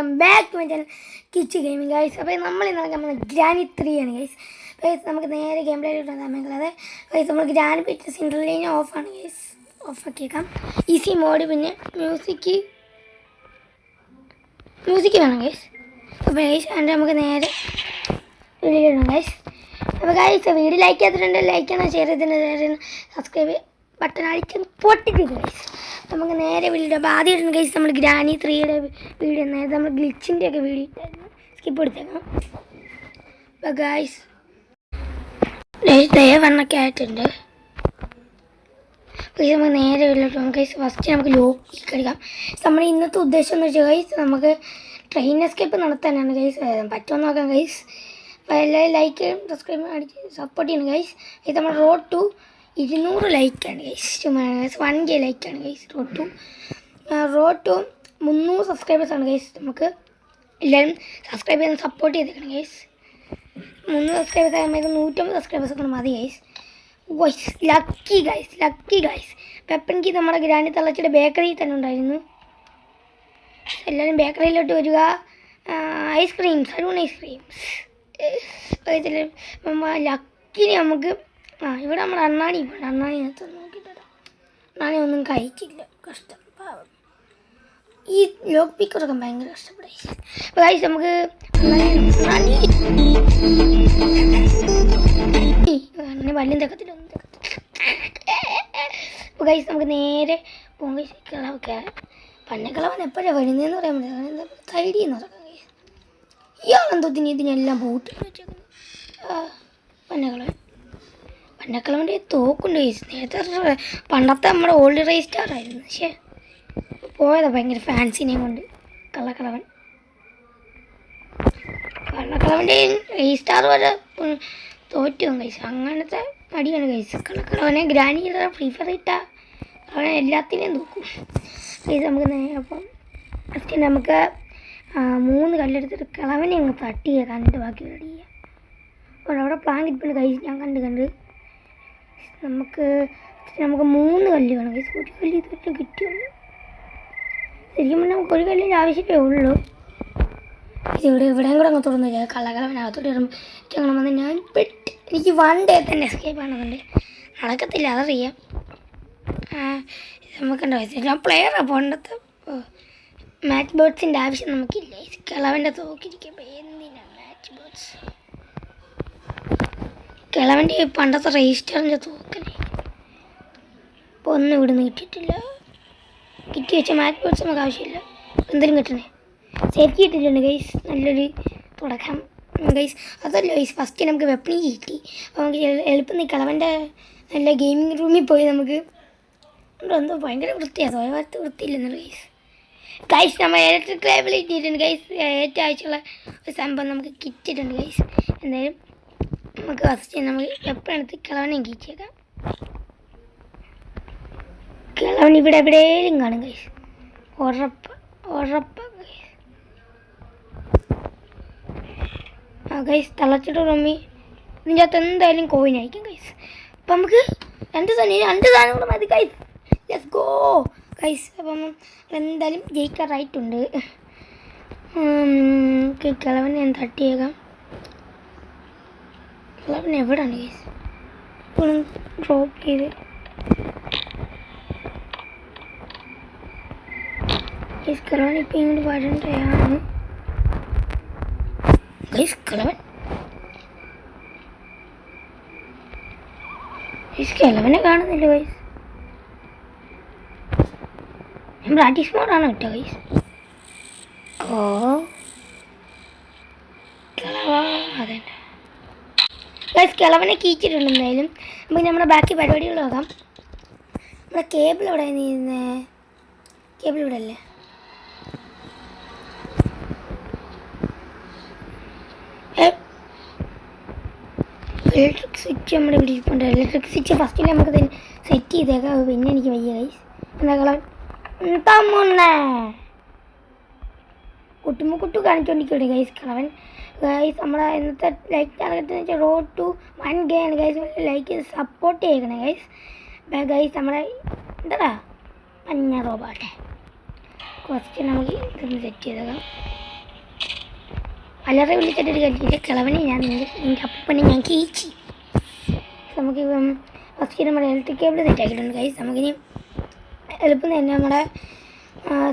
Welcome back to my channel Kich gaming guys. അപ്പോൾ നമ്മൾ ഇന്ന് നമ്മൾ ഗ്രാനി 3 ആണ് ഗൈസ്. ഗൈസ് നമുക്ക് നേരെ ഗെയിം പ്ലേയിലോട്ട് സമയങ്ങളത് ഗൈസ്. നമ്മൾ ഗ്രാനി പിറ്റ് സിംഗിൾ ലൈൻ ഓഫാണ് ഗൈസ്, ഓഫാക്കിയേക്കാം. ഈസി മോഡ് പിന്നെ മ്യൂസിക് വേണം ഗൈസ്. അപ്പോൾ ഗൈസ് അതിൻ്റെ നമുക്ക് നേരെ വീഡിയോ ഇടണം ഗൈസ്. അപ്പോൾ ഗൈസ് വീഡിയോ ലൈക്ക് ചെയ്തിട്ടുണ്ട്, ലൈക്ക് ചെയ്യണം, ഷെയർ ചെയ്തിട്ടുണ്ട്, സബ്സ്ക്രൈബ് ബട്ടൺ അടിച്ച് പൊട്ടിക്കുക ഗൈസ്. നമുക്ക് നേരെ വീഡിയോ. അപ്പോൾ ആദ്യം ഇടുന്ന ഗൈസ് നമ്മൾ ഗ്രാനി 3യുടെ വീഡിയോ നേരത്തെ നമ്മൾ ഗ്ലിച്ചിൻ്റെ ഒക്കെ വീഡിയോ ഇട്ടായിരുന്നു, സ്കിപ്പ് എടുത്തേക്കാം. അപ്പോൾ ഗൈസ് ദയവണ്ണൊക്കെ ആയിട്ടുണ്ട്. ഗൈസ് നമുക്ക് നേരെ വീട്ടിലോട്ട് ഗൈസ്. ഫസ്റ്റ് നമുക്ക് ലോക്ക് എടുക്കാം. നമ്മുടെ ഇന്നത്തെ ഉദ്ദേശം എന്ന് വെച്ചാൽ ഗൈസ് നമുക്ക് ട്രെയിൻ എസ്കേപ്പ് നടത്താനാണ് ഗൈസ്. പറ്റുമെന്ന് നോക്കാം ഗൈസ്. അപ്പോൾ എല്ലാവരും ലൈക്ക് സബ്സ്ക്രൈബ് അടിച്ച് സപ്പോർട്ട് ചെയ്യണം ഗൈസ്. ഇത് നമ്മൾ റോഡ് ടു 200 ലൈക്കാണ് ഗൈസ്. 1K ലൈക്കാണ് ഗൈസ്. റോഡ് ടു 300 സബ്സ്ക്രൈബേഴ്സാണ് ഗൈസ്. നമുക്ക് എല്ലാവരും സബ്സ്ക്രൈബ് ചെയ്യാൻ സപ്പോർട്ട് ചെയ്തേക്കണം ഗൈസ്. 300 സബ്സ്ക്രൈബേഴ്സ് ആകുമ്പോൾ 150 സബ്സ്ക്രൈബേഴ്സ് ഒക്കെ മതി ഗൈസ്. Guys lucky guys. പെപ്പൻക്ക് നമ്മുടെ ഗ്രാനി തള്ളച്ചിയുടെ ബേക്കറിയിൽ തന്നെ ഉണ്ടായിരുന്നു. എല്ലാവരും ബേക്കറിയിലോട്ട് വരിക. Ice creams, salon ice creams. ലക്കിന് നമുക്ക് ഇവിടെ നമ്മുടെ അണ്ണാണിനകത്ത് നോക്കിയിട്ടോ. അണ്ണാണി ഒന്നും കഴിച്ചില്ല, കഷ്ടം പാവം. ഈ ലോക്ക് പിക്കറൊക്കെ ഭയങ്കര കഷ്ടപ്പെടും. അപ്പോൾ ഗൈസ് നമുക്ക് വല്ലും തെക്കത്തില്ല, ഒന്നും തെക്കത്തില്ല. അപ്പോൾ ഗൈസ് നമുക്ക് നേരെ പോകും ഗൈസ്. കിളവൊക്കെ പന്നക്കിളവൻ എപ്പോഴാണ് വരുന്നതെന്ന് പറയാൻ പറ്റില്ല, സൈഡിൽ നിന്ന് ഇറക്കാം ഗൈസ്. ഇയാളെന്തോത്തിന് ഇതിനെല്ലാം ബൂട്ട് വെച്ചേക്കുന്നത്. പന്നക്കിളവൻ്റെ തോക്കുണ്ട് ഗൈസ്. നേരത്തെ പണ്ടത്തെ നമ്മുടെ ഓൾഡ് റേസ് സ്റ്റാർ ആയിരുന്നു, പക്ഷേ പോയതാ ഭയങ്കര ഫാൻസിനെയും കൊണ്ട്. കള്ളക്കിളവൻ്റെ റേസ് സ്റ്റാർ വരെ തോറ്റു ഗൈസ്. അങ്ങനത്തെ അടിയാണ് ഗൈസ്. കള്ളക്കിളവനെ ഗ്രാനിയുടെ ഫ്രീ ഫയർ ഇട്ടാൽ അവനെ എല്ലാത്തിനെയും തോക്കും ഗൈസ്. നമുക്ക് അപ്പം ഫസ്റ്റ് നമുക്ക് 3 കല്ലെടുത്തിട്ട് കിളവനെ അങ്ങ് തട്ടി കണ്ടിട്ട് ബാക്കി റെഡി ചെയ്യാം. അപ്പോൾ അവിടെ പ്ലാൻ കിട്ടുമ്പോൾ ഗൈസ് ഞാൻ കണ്ട് നമുക്ക് 3 കല്ല് വേണം ഗൈസ്. ഒരു കല്ല് ഇതുവരെ കിട്ടിയുള്ളൂ. ശരിക്കും പറഞ്ഞാൽ നമുക്ക് ഒരു കല്ലിൻ്റെ ആവശ്യമേ ഉള്ളൂ. ഇവിടെയും കൂടെ അങ്ങ് തുറന്നില്ല. കള്ളക്കിളവനകത്തോട്ട് വരുമ്പോൾ അങ്ങനെ വന്ന് ഞാൻ എനിക്ക് 1 ഡേ തന്നെ എസ്കേപ്പ് ആണെന്നുണ്ട്. നടക്കത്തില്ല, അതറിയാം. നമുക്കുണ്ടോ ഞാൻ പ്ലെയറാണ്. പണ്ടത്തെ മാച്ച് ബേർഡ്സിൻ്റെ ആവശ്യം നമുക്കില്ല. കിളവൻ്റെ തോക്കിരിക്കുമ്പോൾ എന്തിനാണ് മാച്ച് ബേർഡ്സ്? കിളവൻ്റെ പണ്ടത്തെ രജിസ്റ്ററിൻ്റെ തോക്കല്ലേ. ഇപ്പോൾ ഒന്നും ഇവിടെ നിന്ന് കിട്ടിയിട്ടില്ല. കിട്ടി വെച്ച മാച്ച് ബേർഡ്സ് നമുക്ക് ആവശ്യമില്ല. എന്തെങ്കിലും കിട്ടണേ. സേഫ്റ്റി കിട്ടിയിട്ടുണ്ട് ഗൈസ്. നല്ലൊരു തുടക്കം ഗൈസ്. അതല്ല ഗൈസ്, ഫസ്റ്റ് നമുക്ക് വെപ്പണി കിട്ടി. അപ്പോൾ നമുക്ക് എളുപ്പം കിളവൻ്റെ നല്ല ഗെയിമിംഗ് റൂമിൽ പോയി നമുക്ക് എന്തോ ഭയങ്കര വൃത്തിയാണ്. സ്വയഭാഗത്ത് വൃത്തിയില്ലെന്നുണ്ട് ഗൈസ്. നമ്മൾ ഇലക്ട്രിക് കേബിൾ കിട്ടിയിട്ടുണ്ട് ഗൈസ്. ഏറ്റവും ആവശ്യമുള്ള ഒരു സംഭവം നമുക്ക് കിട്ടിയിട്ടുണ്ട് ഗൈസ്. എന്തായാലും നമുക്ക് ഫസ്റ്റ് നമ്മൾ എപ്പോഴെടുത്ത് കിളവനെയും കീച്ചേക്കാം. കിളവൻ ഇവിടെ എവിടെയെങ്കിലും കാണും ഗൈസ്. ഉറപ്പ് ഗൈസ്. ഗൈസ് തളച്ചിട്ട് റമ്മി ഇതിൻ്റെ അകത്ത് എന്തായാലും കോയിനായിരിക്കും ഗൈസ്. അപ്പം നമുക്ക് 2 സാധനം കൂടെ മതി ഗൈസ്. Let's go guys. അപ്പം എന്തായാലും ജയിക്കാറായിട്ടുണ്ട്. കിളവനെ ഞാൻ തട്ടിയേക്കാം. കിളവൻ എവിടെയാണ് ഗൈസ്? ഇപ്പോഴും ഡ്രോപ്പ് ചെയ്ത് ഗൈസ്. കിളവൻ ഇപ്പം ഇങ്ങോട്ട് വരണ്ടയാണ് ഗൈസ്. കിളവനെ കാണുന്നില്ല ഗൈസ്. ഞാൻ പ്രാക്ടീസ് മോഡാണ് കേട്ടോ ഗൈസ്. അതെ ഗൈസ്, കിളവനെ കീച്ചിട്ടുണ്ട്. എന്തായാലും നമുക്ക് നമ്മുടെ ബാക്കി പരിപാടികൾ നോക്കാം. നമ്മുടെ കേബിൾ എവിടെ നീ? കേബിൾ ഇവിടെ അല്ലേ? ഇലക്ട്രിക് സ്വിച്ച് നമ്മുടെ ഇവിടെ ഇരിപ്പുണ്ട്. ഇലക്ട്രിക് സ്വിച്ച് ഫസ്റ്റിൽ നമുക്ക് സെറ്റ് ചെയ്തേക്കാം. പിന്നെ എനിക്ക് വയ്യ ഗൈസ്. എന്താ കിളവൻ കുട്ടുമുക്കുട്ടു കാണിച്ചുകൊണ്ടിരിക്കുകയാണ് ഗൈസ് കിളവൻ. ഗൈസ് നമ്മുടെ ഇന്നത്തെ ലൈക്ക് ടാർഗറ്റ് എന്ന് വെച്ചാൽ റോഡ് ടു 1K ആണ് ഗൈസ്. ലൈക്ക് സപ്പോർട്ട് ചെയ്യണേ ഗൈസ്. ഗൈസ് നമ്മുടെ എന്താ മഞ്ഞ റോബോട്ടെ ഫസ്റ്റ് നമുക്ക് ഇതൊന്ന് സെറ്റ് ചെയ്തേക്കാം. അലറി വിളിച്ചിട്ടൊരു കണ്ടിട്ട് കിളവനെ ഞാൻ എൻ്റെ അപ്പനെ ഞാൻ കീച്ചി. നമുക്ക് ഫസ്റ്റ് നമ്മുടെ ഇലക്ട്രിക് കേബിൾ സെറ്റ് ആക്കിയിട്ടുണ്ട് ഗൈസ്. നമുക്കിനി എളുപ്പം തന്നെ നമ്മുടെ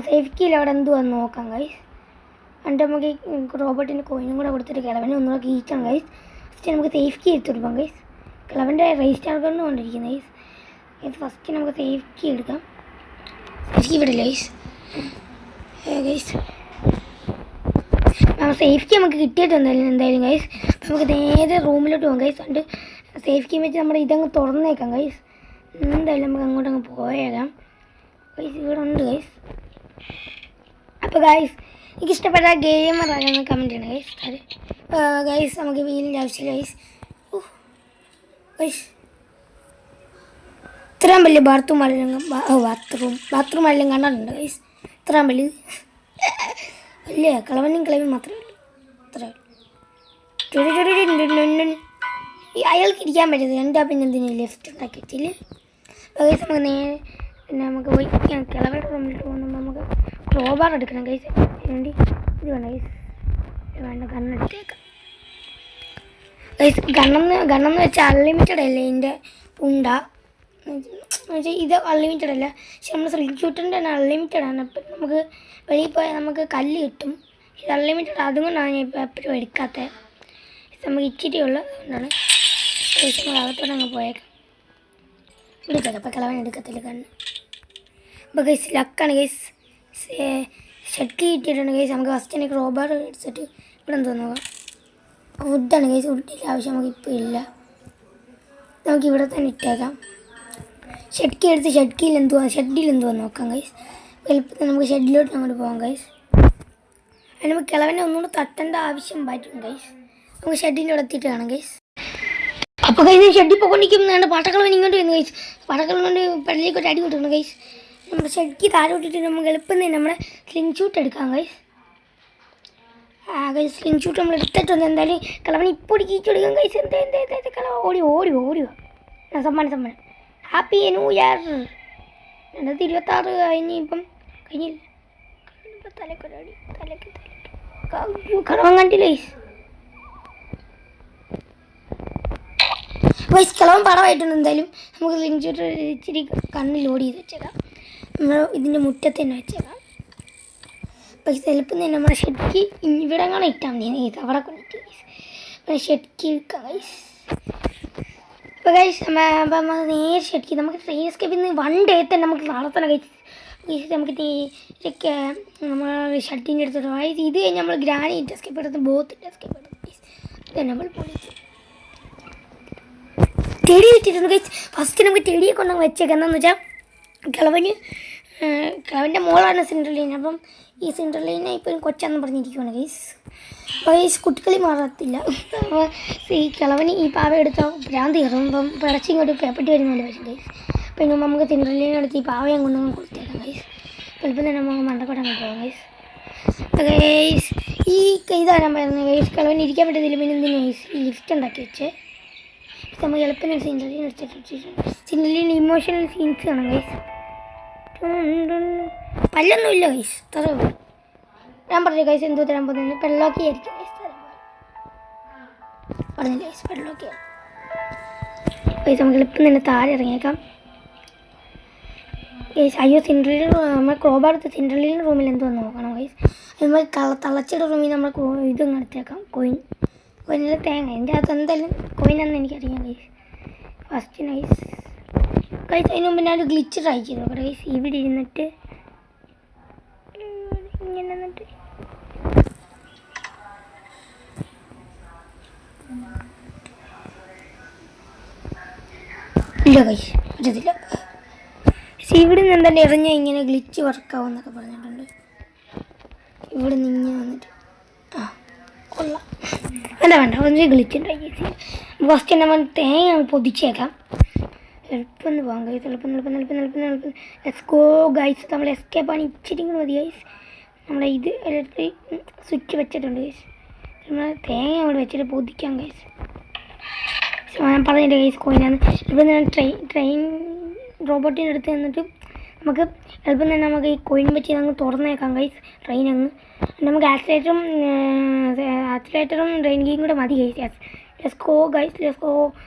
സേഫ് കീയിൽ അവിടെ എന്തുവാന്ന് നോക്കാം ഗൈസ്. എന്നിട്ട് നമുക്ക് ഈ റോബോട്ടിൻ്റെ കോയിനും കൂടെ കൊടുത്തിട്ട് കിളവനെ ഒന്നുകൂടെ കീച്ചാം ഗൈസ്. ഫസ്റ്റ് നമുക്ക് സേഫ് കീ എടുത്ത് കൊടുക്കാം ഗൈസ്. കിളവൻ്റെ രജിസ്റ്റർ കൊണ്ട് കൊണ്ടിരിക്കുന്നത് ഗൈസ്. ഫസ്റ്റ് നമുക്ക് സേഫ് കീ എടുക്കാം. സേഫ് കീ വിടില്ല ഗൈസ്. ഗൈസ് സേഫ് കീ നമുക്ക് കിട്ടിയിട്ടുണ്ടല്ലോ എന്തായാലും ഗൈസ്. നമുക്ക് നേരെ റൂമിലോട്ട് പോകാം ഗൈസ്. എന്നിട്ട് സേഫ് കീ വെച്ച് നമ്മുടെ ഇതങ്ങ് തുറന്നേക്കാം ഗൈസ്. എന്തായാലും നമുക്ക് അങ്ങോട്ടങ്ങ് പോയേക്കാം ഗൈസ്. ഇവിടെ ഉണ്ട് ഗൈസ്. അപ്പോൾ ഗൈസ് എനിക്ക് ഇഷ്ടപ്പെട്ട ഗെയിമർ ആരാന്ന് കമൻറ്റ് ചെയ്യണം ഗൈസ്. ഗൈസ് നമുക്ക് വീലിൻ്റെ ആവശ്യമില്ല ഗൈസ്. ഗൈസ് ഇത്രയും വലിയ ബാത്റൂം എല്ലാം കണ്ടിട്ടുണ്ട് ഗൈസ്. ഇത്രയും വലിയ അല്ലേ കിളവനും മാത്രമേ ഉള്ളൂ. ഇത്രേ അയാൾക്ക് ഇരിക്കാൻ പറ്റത്തില്ല. എൻ്റെ പിന്നെ എന്തിനാ ലെഫ്റ്റ് ഉണ്ടാക്കി വെച്ചില്ല. ഗൈസ് നമുക്ക് നേരെ പിന്നെ നമുക്ക് പോയി കിളവരുടെ റൂമിൽ പോകുമ്പോൾ നമുക്ക് ക്രോബാർ എടുക്കണം ഗൈസ്. വേണ്ടി ഇത് വേണ്ട ഗൈസ്. വേണ്ട ഗണ്ണെടുത്തേക്കാം ഗൈസ്. ഗണ്ണെന്ന് വെച്ചാൽ അൺലിമിറ്റഡ് അല്ലേ ഇതിൻ്റെ ഉണ്ട. എന്നുവെച്ചാൽ ഇത് അൺലിമിറ്റഡ് അല്ല. പക്ഷെ നമ്മൾ സ്ലിംഗ്ഷൂട്ടിൻ്റെ തന്നെ അൺലിമിറ്റഡ് ആണ്. അപ്പം നമുക്ക് വെളിയിൽ പോയാൽ നമുക്ക് കല്ല് കിട്ടും. ഇത് അൺലിമിറ്റഡ് അതുകൊണ്ടാണ് ഞാൻ ഇപ്പോൾ എപ്പോഴും എടുക്കാത്തത്. നമുക്ക് ഇച്ചിരി ഉള്ളത് അതുകൊണ്ടാണ് ഗൈസ്. നമ്മൾ അകത്തോടെ അങ്ങ് പോയേക്കാം. എടുത്തേക്കാം. അപ്പം കിളവൻ എടുക്കത്തില്ല കണ്ണ്. അപ്പോൾ ഗൈസ് ലക്കാണ് ഗൈസ്. ഷെഡ്ക്ക് കിട്ടിയിട്ടുണ്ട് ഗൈസ്. നമുക്ക് ഫസ്റ്റ് എനിക്ക് റോബാർ എടുത്തിട്ട് ഇവിടെ എന്ത് നോക്കാം. വുഡാണ് ഗൈസ്. വുഡിൻ്റെ ആവശ്യം നമുക്ക് ഇപ്പോൾ ഇല്ല. നമുക്ക് ഇവിടെ തന്നെ ഇട്ടേക്കാം. ഷെഡ്ക്കി എടുത്ത് ഷെഡിൽ എന്തുവാ നോക്കാം ഗൈസ്. എളുപ്പത്തിൽ നമുക്ക് ഷെഡിലോട്ട് അങ്ങോട്ട് പോകാം ഗൈസ്. അതിന് നമുക്ക് കിളവനെ ഒന്നുകൂടെ തട്ടേണ്ട ആവശ്യം പറ്റും ഗൈസ്. നമുക്ക് ഷെഡിൻ്റെ അവിടെ എത്തിയിട്ട് കാണാം ഗൈസ്. അപ്പോൾ ഗൈസ് ഷെഡിൽ പോയിക്കൊണ്ടിരിക്കുന്നതാണ് പാട്ടക്കിളവൻ ഇങ്ങോട്ട് വരുന്നു ഗൈസ്. പാട്ടക്കിളവൻ കൊണ്ട് പെടലിലേക്ക് ഒരു അടി കൊടുക്കണം ഗൈസ്. നമ്മുടെ ഷെഡ്ക്ക് താഴെ ഇട്ടിട്ട് നമുക്ക് എളുപ്പം തന്നെ നമ്മുടെ സ്ലിംഗ് ഷൂട്ട് എടുക്കാം ഗൈസ്. ഗൈസ് സ്ലിംഗ് ഷൂട്ട് നമ്മൾ എടുത്തിട്ടുണ്ട്. എന്തായാലും കിളവൻ ഇപ്പോൾ കീച്ചു കൊടുക്കാം ഗൈസ്. എന്താ കിളവ ഓടിയോ സമ്മാനം ഹാപ്പി ന്യൂ ഇയർ. 2026 കഴിഞ്ഞിപ്പം കഴിഞ്ഞില്ല. തലക്കൊരടി കിളവൻ കണ്ടില്ല ഗൈസ്. കിളവൻ പടമായിട്ടുണ്ട്. എന്തായാലും നമുക്ക് സ്ലിംഗ് ഷൂട്ട് ഇച്ചിരി കണ്ണ് ലോഡ് ചെയ്ത് വെച്ചേക്കാം. നമ്മൾ ഇതിൻ്റെ മുറ്റത്ത് തന്നെ വെച്ചേക്കാം. പക്ഷേ ചിലപ്പോൾ തന്നെ നമ്മുടെ ഷെഡ്ക്ക് ഇവിടെ അങ്ങനെ ഇട്ടാൽ മതി ഗൈസ്. അവിടെ കൊണ്ടിട്ട് ഗൈസ് ഷെഡ്ക്ക് ഇരിക്കാം ഗൈസ്. ഇപ്പോൾ ഗൈസ് അപ്പം നമ്മൾ നേരെ ഷെഡ്ക്ക് നമുക്ക് ട്രെയിൻ എസ്കേപ്പിൽ നിന്ന് 1 ഡേ തന്നെ നമുക്ക് നടത്തണം ഗൈസ്. നമുക്ക് ഇതൊക്കെ നമ്മൾ ഷട്ടിൻ്റെ എടുത്തിട്ട് ഗൈസ്. ഇത് കഴിഞ്ഞ് നമ്മൾ ഗ്രാനൈറ്റ് എസ്കേപ്പ് എടുത്ത് ബോത്തിൻ്റെ എസ്കേപ്പ് എടുത്ത് ഗൈസ്. ഇത് നമ്മൾ പൊളിക്കും. ചെടി വെച്ചിട്ടുണ്ട് ഗൈസ്. ഫസ്റ്റ് നമുക്ക് ചെടിയെ കൊണ്ടങ്ങ് വെച്ചേക്കാം. എന്താണെന്ന് വെച്ചാൽ കിളവൻ്റെ മോളാണ് സിൻഡ്രലീന. അപ്പം ഈ സിൻഡ്രലീന ഇപ്പോഴും കൊച്ചാന്ന് പറഞ്ഞിരിക്കുകയാണ് ഗൈസ്. അപ്പോൾ ഗൈസ് കുട്ടികളി മാറത്തില്ല. അപ്പോൾ ഈ കിളവന് ഈ പാവ എടുത്ത ഭ്രാന്തി കയറും. അപ്പം പിടച്ച് ഇങ്ങോട്ട് പേപ്പറ്റി വരുന്നല്ലോ വരും ഗൈസ്. പിന്നെ നമുക്ക് സിൻഡ്രലീന എടുത്ത് ഈ പാവയും കൊണ്ടൊന്നും കൊടുത്തേക്കാം ഗൈസ്. ചിലപ്പോൾ തന്നെ നമുക്ക് മണ്ടക്കോട്ട് അങ്ങ് പോകാം ഗൈസ്. ഗൈസ് ഈ ഇതാരാൻ പറയുന്നത് ഗൈസ്. കിളവന് ഇരിക്കാൻ പറ്റത്തില്ല. പിന്നെ എന്തിനാ ഗൈസ് ഈ ലിഫ്റ്റ് ഉണ്ടാക്കി വെച്ചേ. നമുക്ക് എളുപ്പം സിൻഡ്രലീന എടുത്തിട്ട് സിൻഡ്രലീന ഇമോഷണൽ സീൻസ് ആണ് ഗൈസ്. പല്ലൊന്നും ഇല്ല ഗൈസ്. തറ ഞാൻ പറഞ്ഞു ഗൈസ് എന്തോ തരാൻ പോകുന്നത് പെള്ളോക്കി ആയിരിക്കും ഗൈസ്. പറഞ്ഞില്ല ഗൈസ് പെള്ളോക്കിയാണ് ഗൈസ്. നമുക്ക് എളുപ്പം തന്നെ താഴെ ഇറങ്ങിയേക്കാം ഗൈസ്. അയ്യോ സിൻഡ്രലിൻ നമ്മൾ ക്രോബാർ എടുത്ത് സിൻഡ്രലിൻ റൂമിൽ എന്തോ നോക്കണം ഗൈസ്. നമ്മൾ തളച്ചയുടെ റൂമിൽ നമ്മൾ ഇതും എടുത്തേക്കാം. കോയിനിൽ തേങ്ങ എൻ്റെ അകത്ത് എന്തായാലും കോയിനാണെന്ന് എനിക്കറിയാം ഗൈസ്. First nice guys. അതിന് മുമ്പ് ഞാനൊരു ഗ്ലിച്ച് ട്രൈ ചെയ്തു നോക്കട്ടെ ഗൈസ്. ഇവിടെ ഇരുന്നിട്ട് ഇങ്ങനെ എന്നിട്ട് ഇല്ല ഗൈസ് പറ്റത്തില്ല. ഇവിടെ നിന്ന് എന്തായാലും എറിഞ്ഞാൽ ഇങ്ങനെ ഗ്ലിച്ച് വർക്കാവുമെന്നൊക്കെ പറഞ്ഞിട്ടുണ്ട്. ഇവിടെ നിന്ന് ഇങ്ങനെ വന്നിട്ട് കൊള്ളാം. വേണ്ട ഒന്ന് ഗ്ലിച്ച് ട്രൈ ചെയ്ത് ഫസ്റ്റ് നമ്മൾ തേങ്ങ പൊതിച്ചേക്കാം. എളുപ്പം പോകാം ഗൈസ്. എളുപ്പം ലെറ്റ്സ് ഗോ ഗൈസ്. നമ്മൾ എസ്കേപ്പാണ് ഇച്ചിരി കൂടെ മതി ഗൈസ്. നമ്മുടെ ഇത് ഇലക്ട്രിക് സ്വിച്ച് വെച്ചിട്ടുണ്ട് ഗൈസ്. നമ്മൾ തേങ്ങ അവിടെ വെച്ചിട്ട് പൊതിക്കാം ഗൈസ്. ഞാൻ പറഞ്ഞില്ല ഗൈസ് കോയിനാണ്. ഇവിടെ ഞാൻ ട്രെയിൻ റോബോട്ടിൻ്റെ അടുത്ത് നിന്നിട്ട് നമുക്ക് എളുപ്പം തന്നെ നമുക്ക് ഈ കോയിൻ വെച്ച് അങ്ങ് തുറന്നേക്കാം ഗൈസ് ട്രെയിൻ അങ്ങ്. നമുക്ക് ആക്സിലേറ്ററും ട്രെയിൻ കീയും കൂടെ മതി guys. Let's go guys, let's go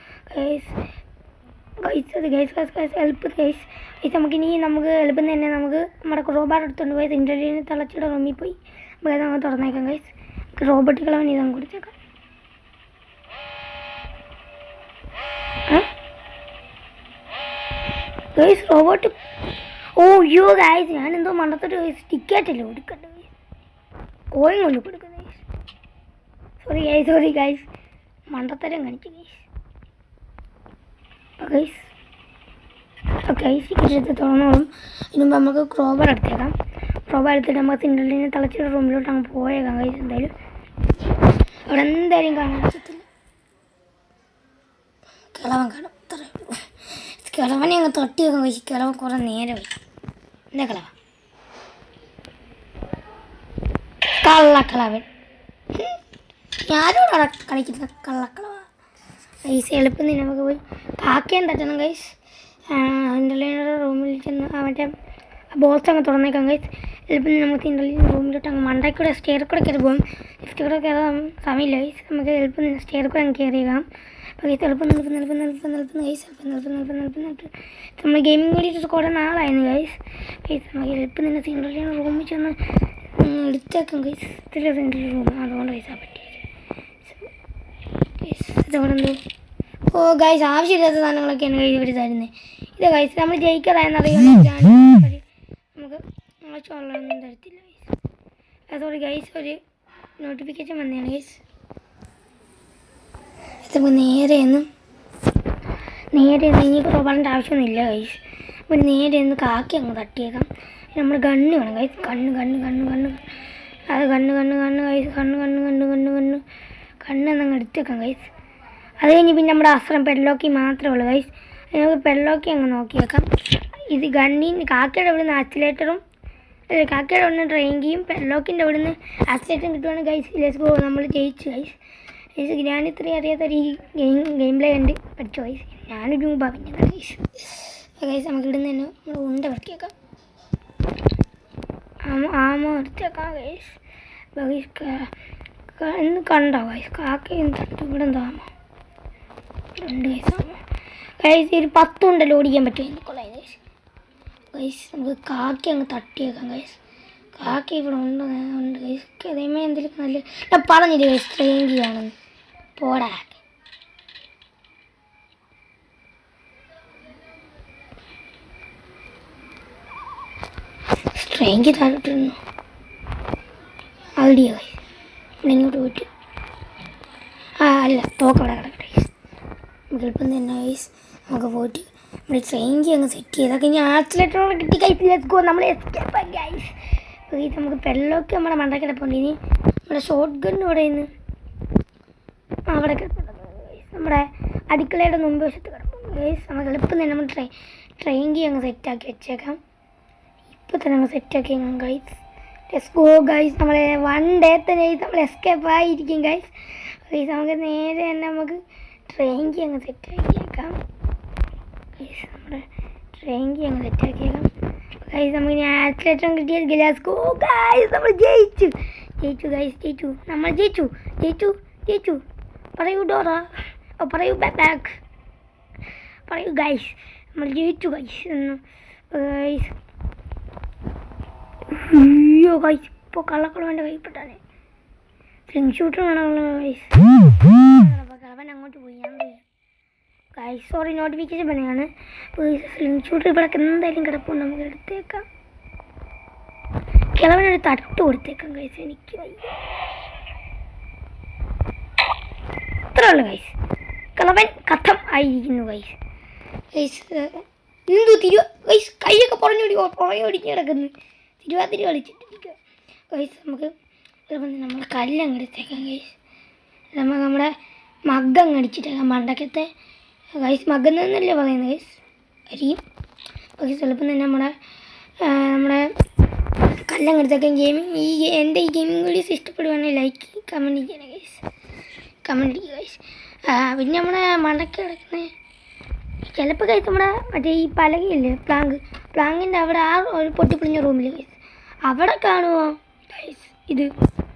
guys. Guys എളുപ്പം ഗൈസ്. നമുക്കിനി എളുപ്പം തന്നെ നമുക്ക് നമ്മുടെ റോബോട്ട് എടുത്തുകൊണ്ട് പോയി ഇൻ്റർവ്യൂവിന് തിളച്ചിട്ട് റൂമിൽ പോയി നമുക്ക് തുറന്നേക്കാം ഗൈസ്. റോബോട്ടുകളെ വേണ്ടി നമുക്ക് കൊടുത്തേക്കാം. ഗൈസ് റോബോട്ട്, ഓ യോ ഗൈസ് ഞാനെന്തോ മണ്ടത്തൊരു ടിക്കറ്റല്ലേ കൊടുക്കട്ടെ, കോയിൻ കൊണ്ട് കൊടുക്കുന്നത് ഗൈസ്. സോറി ഗൈസ് മണ്ടത്തരം കാണിച്ചു ഗൈസ്. ഗൈസ് ടിക്കറ്റ് എടുത്ത് തുറന്നോളും. ഇതിനുമ്പോൾ നമുക്ക് ക്രോബർ എടുത്തേക്കാം. ക്രോബർ എടുത്തിട്ട് നമുക്ക് സിൻഡ്രലിനെ തിളച്ചിട്ട് റൂമിലോട്ട് അങ്ങ് പോയേക്കാം ഗൈസ്. എന്തായാലും അവിടെ എന്തായാലും കാണാൻ പറ്റത്തില്ല. കിളവൻ കാണും, കിളവനെ അങ്ങ് തട്ടി വെക്കാൻ കഴിച്ചു. കിളവൻ കുറേ നേരമായി. എന്താ കിളവ? കള്ളക്കിളവൻ, ഞാനോടാണ് കളിക്കുന്ന കള്ളക്കിളവ ഗൈസ്. എളുപ്പം തന്നെ നമുക്ക് പോയി കാക്കയും തട്ടണം ഗൈസ്. ഇൻ്റർലൈനറുടെ റൂമിൽ ചെന്ന് മറ്റേ ബോക്സ് അങ്ങ് തുറന്നേക്കാം ഗൈസ്. എളുപ്പം നമുക്ക് ഇൻ്റർലൈൻ റൂമിലോട്ട് അങ്ങ് മണ്ടയ്ക്കൂടെ സ്റ്റെയർ കൂടെ കയറി പോകും. ലിഫ്റ്റ് കൂടെ കയറാൻ സമയമില്ല ഗൈസ്. നമുക്ക് എളുപ്പം സ്റ്റെയർ കൂടെ അങ്ങ് കയറിയേക്കാം. അപ്പോൾ ഗൈസ് എളുപ്പം ഗൈസ്. നമ്മൾ ഗെയിമിംഗ് വേണ്ടിയിട്ട് കുറേ നാളായിരുന്നു ഗൈസ്. നമുക്ക് എളുപ്പം തന്നെ ഇൻ്റർലൈൻ റൂമിൽ ചെന്ന് എടുത്തേക്കാം ഗൈസ്. ഇതിലെ റൂം അതുകൊണ്ട് ഗൈസ് പറ്റി ഗൈസ്. ഇതവിടെ എന്തോ, ഓ ഗൈസ് ആവശ്യമില്ലാത്ത സാധനങ്ങളൊക്കെയാണ് ഗൈസ് ഇവർ തരുന്നത്. ഇത് ഗൈസ് നമ്മൾ ജയിക്കാതായെന്നറിയാൻ നമുക്ക് ആവശ്യമുള്ളതൊന്നും തരത്തില്ല ഗൈസ്. സോറി ഗൈസ്, ഒരു നോട്ടിഫിക്കേഷൻ വന്നതാണ് ഗൈസ്. ഇത് നമുക്ക് നേരെ ഇനി റോബറിൻ്റെ ആവശ്യമൊന്നുമില്ല ഗൈസ്. ഒരു നേരെ ഒന്ന് കാക്കി അങ്ങ് തട്ടിയേക്കാം. നമ്മൾ ഗണ്ണ് വേണം ഗൈസ്. കണ്ണ് അത് കണ്ണ് ഗൈസ്. കണ്ണെന്നങ്ങ് എടുത്തേക്കാം ഗൈസ്. അത് കഴിഞ്ഞ് പിന്നെ നമ്മുടെ അസ്ത്രം പെഡ്ലോക്കി മാത്രമേ ഉള്ളൂ ഗൈസ്. നമുക്ക് പെഡ്ലോക്കി അങ്ങ് നോക്കിയേക്കാം. ഇത് കാക്കയുടെ അവിടെ നിന്ന് ആക്സിലേറ്ററും കാക്കയുടെ അവിടെ നിന്ന് ട്രെയിൻകിയും പെഡ്ലോക്കിൻ്റെ അവിടെ നിന്ന് ആക്സിലേറ്ററും കിട്ടുവാണ് ഗൈസ്. ലെറ്റ്സ് ഗോ, നമ്മൾ ജയിച്ചു ഗൈസ്. ഞാൻ ഇത്രയും അറിയാത്തൊരു ഈ ഗെയിം പ്ലേ കണ്ട് പഠിച്ചു ഗൈസ്. ഞാനൊരു പിന്നെ ഗൈസ്. ഗൈസ് നമുക്ക് ഇവിടുന്ന് തന്നെ നമ്മൾ ഉണ്ട വൃത്തിയേക്കാം. ആമോ എടുത്തേക്കാം ഗൈസ്. ഇന്ന് കണ്ടോ ഗൈസ് കാക്കയും തട്ട് ഇവിടെ എന്താ ആമോ ഉണ്ട് ഗൈസ്. ആമോ ഗൈസ് ഒരു 10 ഉണ്ടല്ലോ ഓടിക്കാൻ പറ്റും കൊള്ളാം ഗൈസ്. ഗൈസ് നമുക്ക് കാക്കി അങ്ങ് തട്ടിയേക്കാം ഗൈസ്. കാക്കി ഇവിടെ ഉണ്ട് ഗൈസ്. അതേമേ എന്തെങ്കിലും നല്ല ഞാൻ പറഞ്ഞില്ലേ ഗൈസ് ട്രെയിൻകിയാണെന്ന്. പോടാ ട്രെയിൻകി താഴോട്ടിരുന്നു ഐഡിയ ഗൈസ്. ഇവിടെ ഇങ്ങോട്ട് പോയിട്ട് അല്ല തോക്കവിടെ കിടക്കട്ടെ ഗൈസ്. നമുക്ക് എളുപ്പം തന്നെ ഗൈസ് നമുക്ക് പോയിട്ട് നമ്മുടെ ട്രെയിൻകി അങ്ങ് സെറ്റ് ചെയ്തൊക്കെ ഇനി ആക്സിലേറ്ററോടെ കിട്ടി ഗൈസ്. ലെറ്റ്സ് ഗോ, നമ്മൾ എസ്കേപ്പ് ആയി ഗൈസ്. ഗൈസ് നമുക്ക് പെള്ളൊക്കെ നമ്മുടെ മണ്ടക്കിടപ്പുണ്ട്. ഇനി നമ്മുടെ ഷോട്ട് ഗണ്ണ് ഇവിടെ നിന്ന് അവിടെ കിടപ്പുണ്ട് ഗൈസ്. നമ്മുടെ അടുക്കളയുടെ മുമ്പ് വശത്ത് കിടപ്പുണ്ട് ഗൈസ്. നമുക്ക് എളുപ്പം തന്നെ നമ്മൾ ട്രെയിൻകി അങ്ങ് സെറ്റാക്കി വെച്ചേക്കാം. ഇപ്പോൾ തന്നെ അങ്ങ് സെറ്റാക്കി ഗൈസ്. Let's go guys. നമ്മൾ 1 ഡേ തന്നെ നമ്മൾ എസ്കേപ്പ് ആയിരിക്കും ഗൈസ്. ഗൈസ് നമുക്ക് നേരെ തന്നെ നമുക്ക് ട്രെയിൻകി അങ്ങ് സെറ്റാക്കിയേക്കാം ഗൈസ്. നമ്മുടെ ട്രെയിൻകി അങ്ങ് സെറ്റാക്കിയേക്കാം ഗൈസ്. നമുക്ക് ഇനി ആക്സിലേറ്ററും കിട്ടിയത് ലെറ്റ്സ് ഗോ ഗൈസ്. നമ്മൾ ജയിച്ചു ഗൈസ്. നമ്മൾ ജയിച്ചു. പറയൂ ഡോറ, പറയൂ ബാക്ക്, പറയൂ ഗൈസ്. നമ്മൾ ജയിച്ചു ഗൈസ്. ഗൈസ് അയ്യോ ഗൈസ് ഇപ്പോൾ കള്ളക്കളവൻ്റെ കൈപ്പെട്ടാണ്. സ്ലിംഗ് ഷൂട്ടർ വേണമല്ലോ ഗൈസ്. കളവൻ അങ്ങോട്ട് പോയി ഞാൻ ഗൈസ്. സോറി നോട്ടിഫിക്കേഷൻ പണിയാണ്. സ്ലിംഗ് ഷൂട്ടർ ഇവിടെ എന്തായാലും കിടപ്പുണ്ട്, നമുക്ക് എടുത്തേക്കാം. കിളവനൊരു തട്ട് കൊടുത്തേക്കാം ഗൈസ്. എനിക്ക് അത്രേ ഉള്ളു ഗൈസ്. കിളവൻ കഥം ആയിരിക്കുന്നു ഗൈസ്. എന്തോ ഗൈസ് കൈയൊക്കെ പുറകെ ഒടിഞ്ഞ് കിടക്കുന്നു. തിരുവാതിരി കളിച്ചിട്ടിരിക്കുക ഗൈസ്. നമുക്ക് നമ്മൾ കല്ലങ്ങ് എടുത്തേക്കാം ഗൈസ്. നമുക്ക് നമ്മുടെ മഗ്ഗങ്ങ് അടിച്ചിട്ടേക്കാം മണ്ടക്കത്തെ ഗൈസ്. മഗ്ഗെന്നല്ലേ പറയുന്നത് ഗൈസ്, അരിയും ഗൈസ്. എളുപ്പം തന്നെ നമ്മുടെ കല്ലങ്ങ് എടുത്തേക്കാം. എൻ്റെ ഈ ഗെയിമിംഗ് വീഡിയോസ് ഇഷ്ടപ്പെടുവാണെങ്കിൽ ലൈക്ക് കമൻറ്റ് ചെയ്യണം ഗൈസ്. കമൻറ്റ് ചെയ്യുക ഗൈസ്. പിന്നെ നമ്മുടെ മണ്ടയ്ക്ക് കിടക്കുന്ന ചിലപ്പോൾ ഗൈസ് നമ്മുടെ മറ്റേ ഈ പലകയില്ലേ പ്ലാങ്കിൻ്റെ അവിടെ ആ ഒരു പൊട്ടിപ്പൊളിഞ്ഞ റൂമിൽ ഗൈസ് അവിടെ കാണുമോ ഗൈസ് ഇത്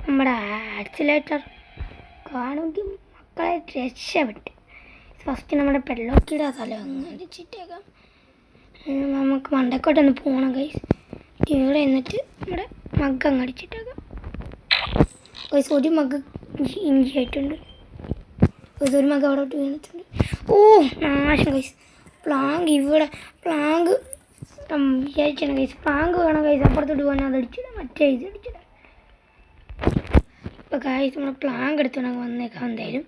നമ്മുടെ ആക്സിലേറ്റർ കാണുമെങ്കിൽ മക്കളെ രക്ഷപ്പെട്ട്. ഫസ്റ്റ് നമ്മുടെ പെള്ളോക്കിയുടെ സ്ഥലം അങ്ങ് അടിച്ചിട്ടേക്കാം. നമുക്ക് മണ്ടക്കോട്ടൊന്ന് പോകണം ഗൈസ്. ഇവിടെ എന്നിട്ട് നമ്മുടെ മഗ് അങ്ങ് അടിച്ചിട്ടേക്കാം ഗൈസ്. ഒരു മഗ് ഇഞ്ചി ആയിട്ടുണ്ട് ഗൈസ്. ഒരു മഗ് അവിടെ വീണിട്ടുണ്ട്. ഓ നാശം ഗൈസ്. പ്ലാങ്ക് ഇവിടെ പ്ലാങ്ക് വിചാരിച്ചാണ് ഗൈസ്. പ്ലാങ്ക് വേണം ഗൈസ്. അപ്പുറത്തോട്ട് പോകാൻ അത് അടിച്ചിടാം. മറ്റേ ഇത് അടിച്ചിടാം. ഇപ്പോൾ ഗൈസ് നമ്മൾ പ്ലാങ്ക് എടുത്തോണ്ട് വന്നേക്കാം. എന്തായാലും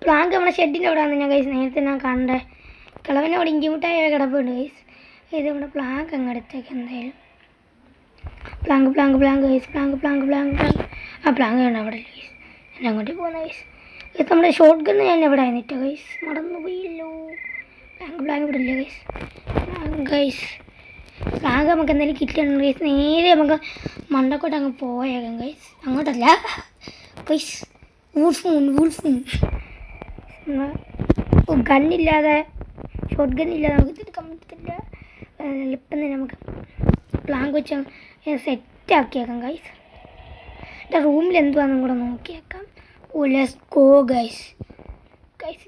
പ്ലാങ്ക് നമ്മുടെ ഷെഡിൻ്റെ അവിടെ വന്ന് ഞാൻ ഗൈസ് നേരത്തെ ഞാൻ കണ്ടേ കിളവനെ അവിടെ ഇഞ്ചിമുട്ടായ കിടപ്പുണ്ട് ഗൈസ്. ഇത് നമ്മുടെ പ്ലാങ്ക് അങ്ങ് എടുത്തേക്കാം. എന്തായാലും പ്ലാങ്ക് ഗൈസ്. പ്ലാങ്ക് ആ പ്ലാങ്ക് വേണം അവിടെ ഗൈസ്. ഞാൻ അങ്ങോട്ട് പോകുന്ന ഗൈസ്. ഇത് നമ്മുടെ ഷോർട്ട് ഗണ്ണ് ഞാൻ എവിടെ ആയിരുന്നിട്ടോ ഗൈസ്. മറന്നു പോയല്ലോ. പ്ലാങ്ക് ഇവിടെ ഇല്ല ഗൈസ്. പ്ലാങ്ക് നമുക്ക് എന്തെങ്കിലും കിട്ടണം ഗൈസ്. നേരെ നമുക്ക് മണ്ടക്കോട്ട് അങ്ങ് പോയേക്കാം ഗൈസ്. അങ്ങോട്ടല്ല ഗൈസ്. വൂൾഫ് ഗണ്ണില്ലാതെ ഷോർട്ട് ഗണ്ണില്ലാതെ നമുക്ക് എടുക്കാൻ പറ്റത്തില്ല. ഇപ്പം തന്നെ നമുക്ക് പ്ലാങ്ക് വെച്ച് സെറ്റാക്കിയേക്കാം ഗൈസ്. എൻ്റെ റൂമിൽ എന്തുവാണെന്നും കൂടെ നോക്കിയേക്കാം. Oh let's go guys.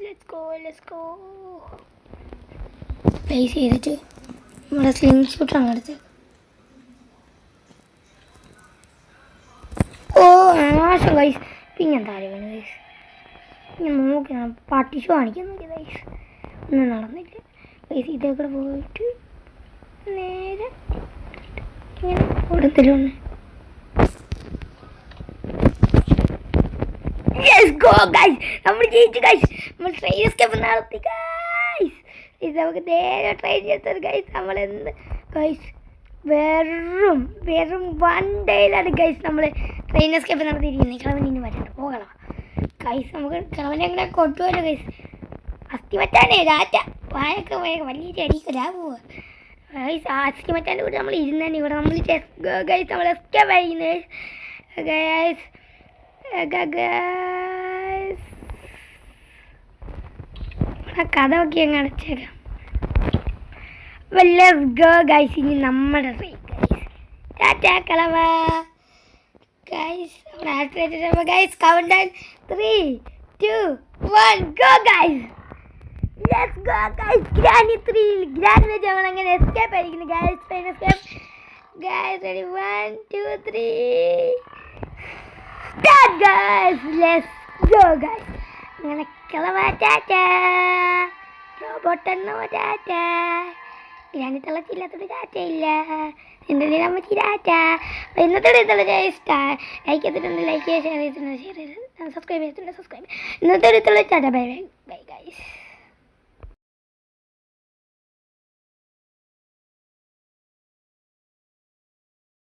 Let's go place ചെയ്തിട്ട് നമ്മുടെ സ്ലിംഗ് ഷൂട്ടർ അങ്ങ് എടുത്ത്. ഓ നാശം ഗൈസ്. പിന്നെ താഴെ വേണം ഗൈസ്. ഞാൻ നോക്കി പാർട്ടിഷോ കാണിക്കാൻ നോക്കി ഗൈസ്. ഒന്നും നടന്നില്ല ഗൈസ്. ഇതേ കൂടെ പോയിട്ട് നേരെ ഇങ്ങനെ കൊടുത്തിട്ടുണ്ട്. നമ്മൾ ജയിച്ചു ഗൈസ്. നമ്മൾ ട്രെയിൻ എസ്കേപ്പ് നടത്തി ഗൈസ്. ഇത് നമുക്ക് നേരെ ട്രെയിൻ എടുത്തത് ഗൈസ്. നമ്മളെന്ത് ഗൈസ് വെറും 1 ഡേയിലാണ് ഗൈസ് നമ്മൾ ട്രെയിൻ എസ്കേപ്പ് നടത്തിയിരിക്കുന്നത്. കിളവൻ ഇനി വരണ്ട പോകണം ഗൈസ്. നമുക്ക് കിളവനെ എങ്ങനെ കൊണ്ടുപോകല്ലോ ഗൈസ്. അസ്ഥി മറ്റാനേ രാറ്റ വായൊക്കെ വലിയ അടിക്കലാ പോവുക ഗൈസ്. അസ്ഥി മറ്റാൻ്റെ കൂടെ നമ്മൾ ഇരുന്നതന്നെ ഇവിടെ നമ്മൾ ഗൈസ് നമ്മൾ എസ്കേപ്പ് ആയിരിക്കുന്നത് ഗൈസ്. കഥ ഒക്കെ അങ്ങ് അടച്ചേക്കാം. Let's go guys. ഇനി നമ്മുടെ ട്രെയിൻ ഗൈസ്. ടാറ്റാ കളവ guys. Guys count down 3, 2, 1 go guys. Let's go guys. Granny വെച്ച് നമ്മൾ അങ്ങനെ എസ്കേപ്പ് ആയിരിക്കുന്നു guys. Train escape guys. Ready 1, 2, 3 start guys. Let's go guys. അങ്ങനെ കളവ ടാറ്റാ. റോബോട്ട് എന്നോ ടാറ്റാ. ഗ്രാനി തള്ളച്ചില്ലാത്തൊരു ടാറ്റയില്ല. എൻ്റെ അമ്മച്ചി ടാറ്റ. ഇന്നത്തെ ലൈക്ക് ചെയ്തിട്ടുണ്ട്, ലൈക്ക് ചെയ്യുക, ഷെയർ ചെയ്തിട്ടുണ്ട്, സബ്സ്ക്രൈബ് ചെയ്തിട്ടുണ്ട്. ഇന്നത്തെ ടാറ്റ ബൈ ബൈ.